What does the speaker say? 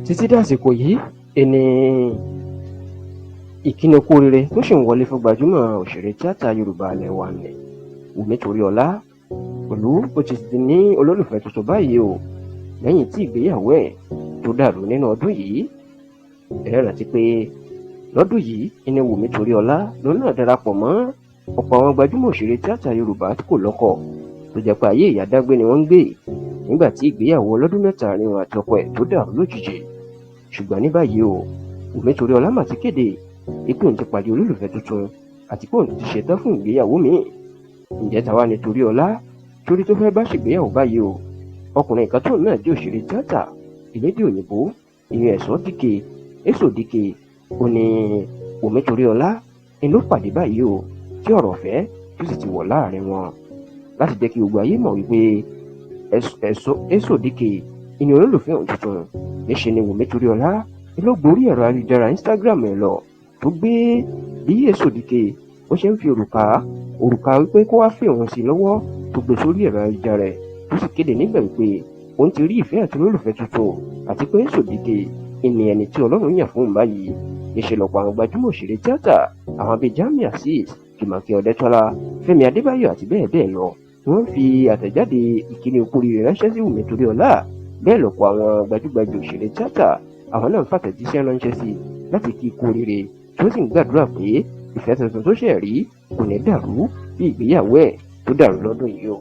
títí dàsìkò yìí ẹni ìkíni kú oríire tó sì ń wọlé fún gbajúmọ̀ òṣèré tíátà Yorùbá ilẹ̀ wa ní Wunmi Toriola pẹ̀lú bó ti di ní olólùfẹ́ tuntun báyìí o lẹ́yìn tí ìgbéyàwó ẹ̀ tó dàrú nínú ọdún yìí. Ẹ rántí pé lọ́dún yìí ẹni Wunmi Toriola lòun náà darapọ̀ mọ́ ọ̀pọ̀ àwọn gbajúmọ̀ òṣèré tíátà Yorùbá tí kò lọ́kọ tó jẹ́ pé ayé ìyádágbé ni wọ́n ń gbé nígbà tí ìgbéyàwó ọlọ́dún mẹ́ta rin òun àti ọkọ ẹ̀ tó dàrú lójijì. Ṣùgbọ́n ní báyìí o Wunmi Toriola mà ti kéde ipò òun ti pàdé olólùfẹ́ tuntun àti pé òun ti ṣetán fún ìgbéyàwó míì. Ǹjẹ́ tàwa ni Toriola torí tó fẹ́ bá ṣègbéyàwó báyìí o? Ọkùnrin kan tóun náà jẹ́ òṣèré tíátà ìlédè òyìnbó ìyẹn èso dike ó ní Wunmi Toriola ni ló pàdé báyìí o tí ọ̀rọ̀ ọ̀fẹ́ tó sì ti wọ̀ láàrin wọn láti jẹ́ kí gbogbo ayé mọ̀ wípé èso dike ìní olólùfẹ́ òun tuntun. Níṣe ni Wunmi Toriola ló gborí ẹ̀rọ ayélujára Instagram ẹ̀ lọ tó gbé bí èso dike ó ṣe ń fi òrùka wípé kó wá fẹ́ òun sí lọ́wọ́ tó gbé sórí ẹ̀rọ ayélujára ẹ̀ tó sì kéde níbẹ̀ wípé òun ti rí ìfẹ́ àti olólùfẹ́ tuntun àti pé èso dike ìní ẹni tí Ọlọ́run yàn fún òun báyìí. Níṣe lọ́pọ̀ àwọn gbajúmọ̀ òṣèré tíátà àwọn bíi Jamiu Azeez, Jumoke Ọdẹ́tọ́lá, Fẹ́mi Adébáyọ̀ àti bẹ́ẹ̀ bẹ́ẹ̀ lọ wọ́n fi àtẹ̀jáde ìkíni kú oríire ránṣẹ́ sí Wunmi Toriola. Bẹ́ẹ̀ lọ́pọ̀ àwọn gbajúgbajà òṣèré tíátà àwọn náà ń fàtẹ̀jíṣẹ́ ránṣẹ́ sí láti kí kú oríire tí wọ́n sì ń gbàdúrà pé ìfẹ́ tuntun tó ṣẹ̀ rí kò ní dàrú bí ìgbéyàwó ẹ̀ tó dàrú lọ́dún yìí o.